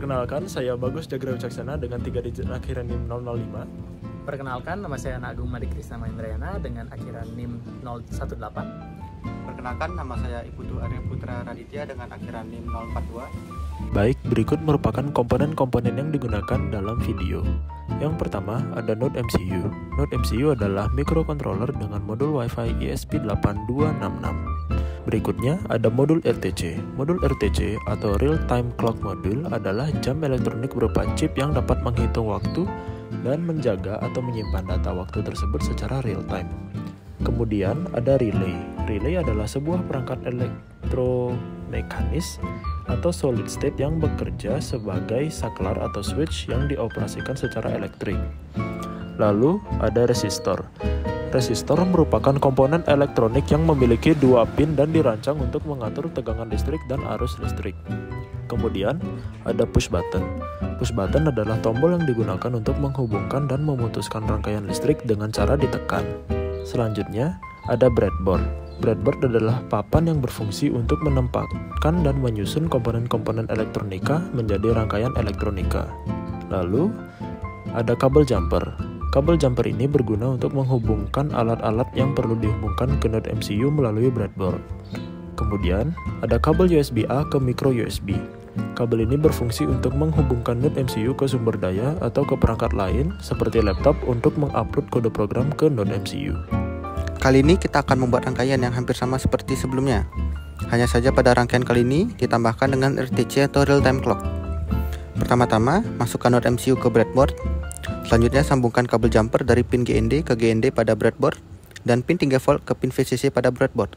Perkenalkan, saya Bagus Jagra Wicaksana dengan 3 digit akhiran NIM 005. Perkenalkan, nama saya Agung Madi Krisna Mahendrayana dengan akhiran NIM 018. Perkenalkan, nama saya Iputu Arya Putra Raditya dengan akhiran NIM 042. Baik, berikut merupakan komponen-komponen yang digunakan dalam video. Yang pertama, ada Node MCU. Node MCU adalah microcontroller dengan modul Wi-Fi ESP8266. Berikutnya ada modul RTC. Modul RTC atau Real Time Clock Module adalah jam elektronik berupa chip yang dapat menghitung waktu dan menjaga atau menyimpan data waktu tersebut secara real time. Kemudian ada relay. Relay adalah sebuah perangkat elektromekanis atau solid state yang bekerja sebagai saklar atau switch yang dioperasikan secara elektrik. Lalu ada resistor. Resistor merupakan komponen elektronik yang memiliki 2 pin dan dirancang untuk mengatur tegangan listrik dan arus listrik. Kemudian ada push button. Push button adalah tombol yang digunakan untuk menghubungkan dan memutuskan rangkaian listrik dengan cara ditekan. Selanjutnya ada breadboard. Breadboard adalah papan yang berfungsi untuk menempatkan dan menyusun komponen-komponen elektronika menjadi rangkaian elektronika. Lalu ada kabel jumper. Kabel jumper ini berguna untuk menghubungkan alat-alat yang perlu dihubungkan ke node MCU melalui breadboard. Kemudian, ada kabel USB-A ke micro USB. Kabel ini berfungsi untuk menghubungkan node MCU ke sumber daya atau ke perangkat lain seperti laptop untuk mengupload kode program ke node MCU. Kali ini kita akan membuat rangkaian yang hampir sama seperti sebelumnya. Hanya saja pada rangkaian kali ini ditambahkan dengan RTC atau Real Time Clock. Pertama-tama, masukkan node MCU ke breadboard. Selanjutnya sambungkan kabel jumper dari pin GND ke GND pada breadboard dan pin 3 volt ke pin VCC pada breadboard.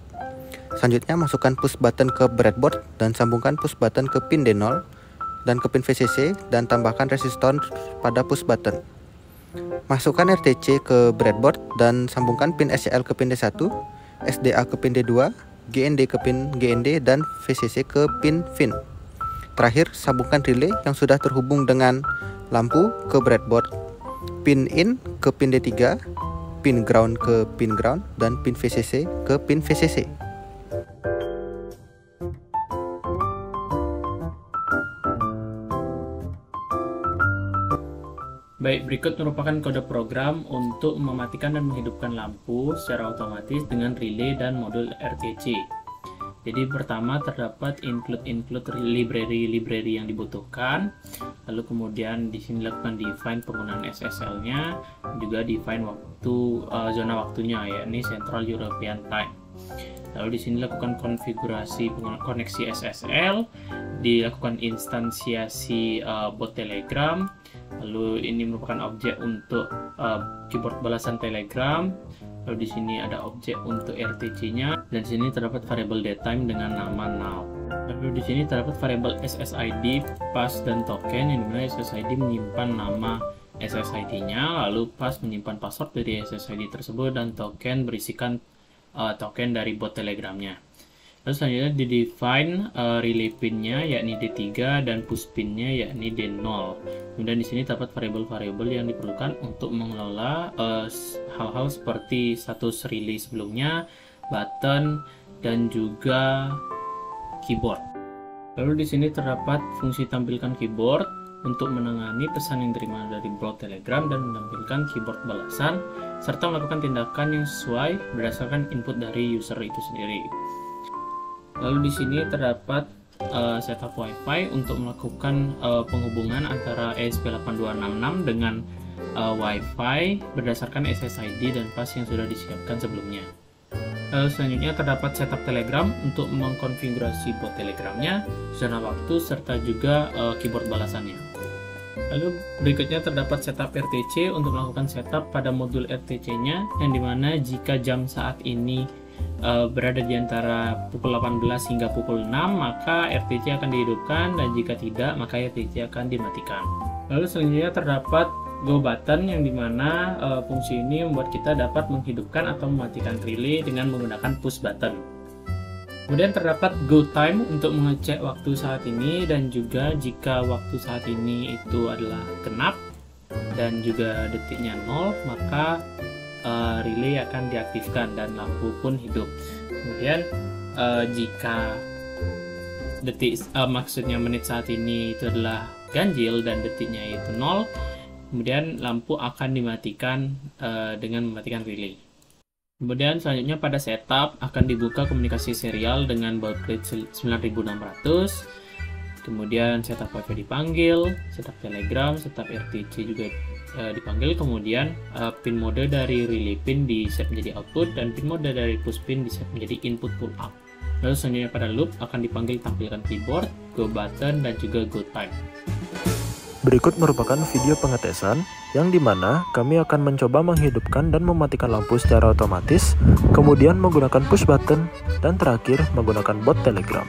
Selanjutnya masukkan push button ke breadboard dan sambungkan push button ke pin D0 dan ke pin VCC dan tambahkan resistor pada push button. Masukkan RTC ke breadboard dan sambungkan pin SCL ke pin D1, SDA ke pin D2, GND ke pin GND dan VCC ke pin VIN. Terakhir, sambungkan relay yang sudah terhubung dengan lampu ke breadboard, pin in ke pin D3, pin ground ke pin ground, dan pin VCC ke pin VCC. Baik, berikut merupakan kode program untuk mematikan dan menghidupkan lampu secara otomatis dengan relay dan modul RTC. Jadi pertama terdapat include library yang dibutuhkan, lalu kemudian di sini lakukan define penggunaan SSL-nya, juga define zona waktunya, yakni Central European Time. Lalu di sini lakukan konfigurasi koneksi SSL, dilakukan instansiasi bot Telegram, lalu ini merupakan objek untuk keyboard balasan Telegram. Lalu di sini ada objek untuk RTC-nya dan di sini terdapat variabel datetime dengan nama now. Lalu di sini terdapat variabel SSID, pass dan token yang dimana SSID menyimpan nama SSID-nya, lalu pass menyimpan password dari SSID tersebut dan token berisikan token dari bot Telegramnya. Lalu selanjutnya di-define relay pin-nya yakni D3 dan push pin-nya yakni D0. Kemudian di sini terdapat variabel-variabel yang diperlukan untuk mengelola hal-hal seperti status relay sebelumnya, button, dan juga keyboard. Lalu di sini terdapat fungsi tampilkan keyboard untuk menangani pesan yang diterima dari bot Telegram dan menampilkan keyboard balasan serta melakukan tindakan yang sesuai berdasarkan input dari user itu sendiri. Lalu di sini terdapat setup Wi-Fi untuk melakukan penghubungan antara ESP8266 dengan Wi-Fi berdasarkan SSID dan pass yang sudah disiapkan sebelumnya. Lalu selanjutnya terdapat setup Telegram untuk mengkonfigurasi bot Telegramnya, zona waktu serta juga keyboard balasannya. Lalu berikutnya terdapat setup RTC untuk melakukan setup pada modul RTC-nya, yang dimana jika jam saat ini berada di antara pukul 18 hingga pukul 6, maka RTC akan dihidupkan, dan jika tidak maka RTC akan dimatikan. Lalu selanjutnya terdapat go button yang dimana fungsi ini membuat kita dapat menghidupkan atau mematikan relay dengan menggunakan push button. Kemudian terdapat go time untuk mengecek waktu saat ini, dan juga jika waktu saat ini itu adalah genap dan juga detiknya 0, maka relay akan diaktifkan dan lampu pun hidup. Kemudian jika maksudnya menit saat ini itu adalah ganjil dan detiknya itu 0, kemudian lampu akan dimatikan dengan mematikan relay. Kemudian selanjutnya pada setup akan dibuka komunikasi serial dengan baud rate 9600. Kemudian setup WiFi dipanggil, setup Telegram, setup RTC juga dipanggil. Kemudian pin mode dari relay pin di set menjadi output dan pin mode dari push pin di set menjadi input pull up. Lalu selanjutnya pada loop akan dipanggil tampilkan keyboard, go button dan juga go time. Berikut merupakan video pengetesan yang dimana kami akan mencoba menghidupkan dan mematikan lampu secara otomatis, kemudian menggunakan push button, dan terakhir menggunakan bot Telegram.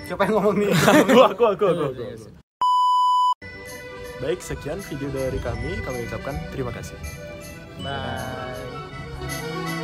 Siapa yang ngomong nih? Aku. Baik, sekian video dari kami ucapkan terima kasih. Bye.